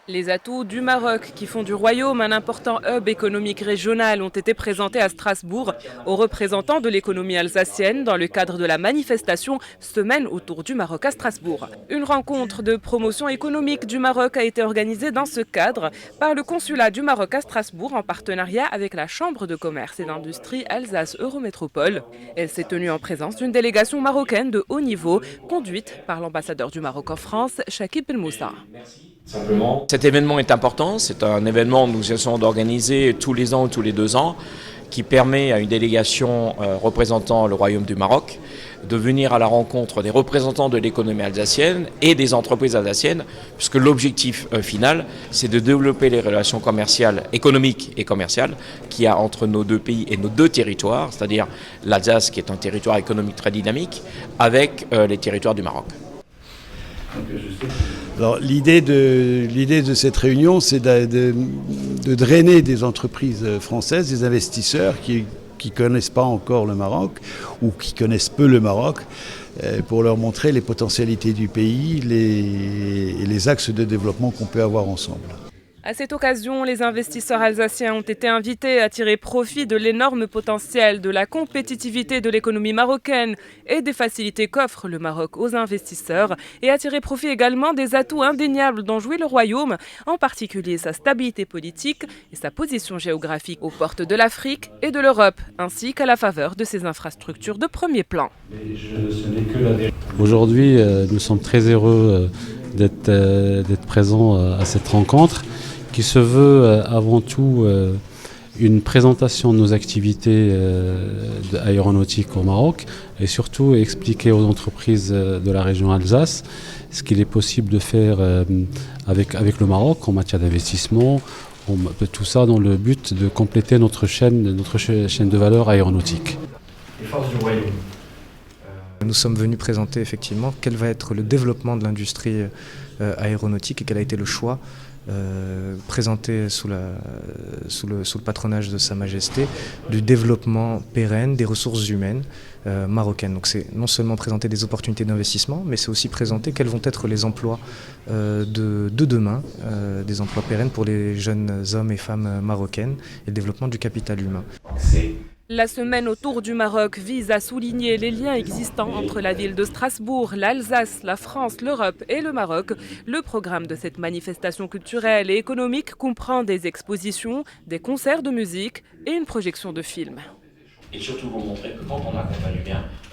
Les atouts du Maroc, qui font du royaume un important hub économique régional, ont été présentés à Strasbourg aux représentants de l'économie alsacienne dans le cadre de la manifestation Semaine autour du Maroc à Strasbourg. Une rencontre de promotion économique du Maroc a été organisée dans ce cadre par le consulat du Maroc à Strasbourg en partenariat avec la Chambre de commerce et d'industrie Alsace Eurométropole. Elle s'est tenue en présence d'une délégation marocaine de haut niveau conduite par l'ambassadeur du Maroc en France, Chakib El Moussa. Simplement. Cet événement est important, c'est un événement que nous essayons d'organiser tous les ans ou tous les 2 ans, qui permet à une délégation représentant le Royaume du Maroc de venir à la rencontre des représentants de l'économie alsacienne et des entreprises alsaciennes, puisque l'objectif final, c'est de développer les relations commerciales, économiques et commerciales qu'il y a entre nos deux pays et nos deux territoires, c'est-à-dire l'Alsace qui est un territoire économique très dynamique, avec les territoires du Maroc. Alors, l'idée de cette réunion, c'est de drainer des entreprises françaises, des investisseurs qui ne connaissent pas encore le Maroc ou qui connaissent peu le Maroc, pour leur montrer les potentialités du pays et les axes de développement qu'on peut avoir ensemble. À cette occasion, les investisseurs alsaciens ont été invités à tirer profit de l'énorme potentiel de la compétitivité de l'économie marocaine et des facilités qu'offre le Maroc aux investisseurs et à tirer profit également des atouts indéniables dont jouit le Royaume, en particulier sa stabilité politique et sa position géographique aux portes de l'Afrique et de l'Europe, ainsi qu'à la faveur de ses infrastructures de premier plan. Aujourd'hui, nous sommes très heureux d'être présents à cette rencontre, qui se veut avant tout une présentation de nos activités aéronautiques au Maroc et surtout expliquer aux entreprises de la région Alsace ce qu'il est possible de faire avec le Maroc en matière d'investissement, tout ça dans le but de compléter notre chaîne de valeur aéronautique. Les forces du royaume. Nous sommes venus présenter effectivement quel va être le développement de l'industrie aéronautique et quel a été le choix présenté sous le patronage de Sa Majesté du développement pérenne des ressources humaines marocaines. Donc c'est non seulement présenter des opportunités d'investissement, mais c'est aussi présenter quels vont être les emplois de demain, des emplois pérennes pour les jeunes hommes et femmes marocaines et le développement du capital humain. La semaine autour du Maroc vise à souligner les liens existants entre la ville de Strasbourg, l'Alsace, la France, l'Europe et le Maroc. Le programme de cette manifestation culturelle et économique comprend des expositions, des concerts de musique et une projection de films. Et surtout vous montrer que quand on accompagne bien,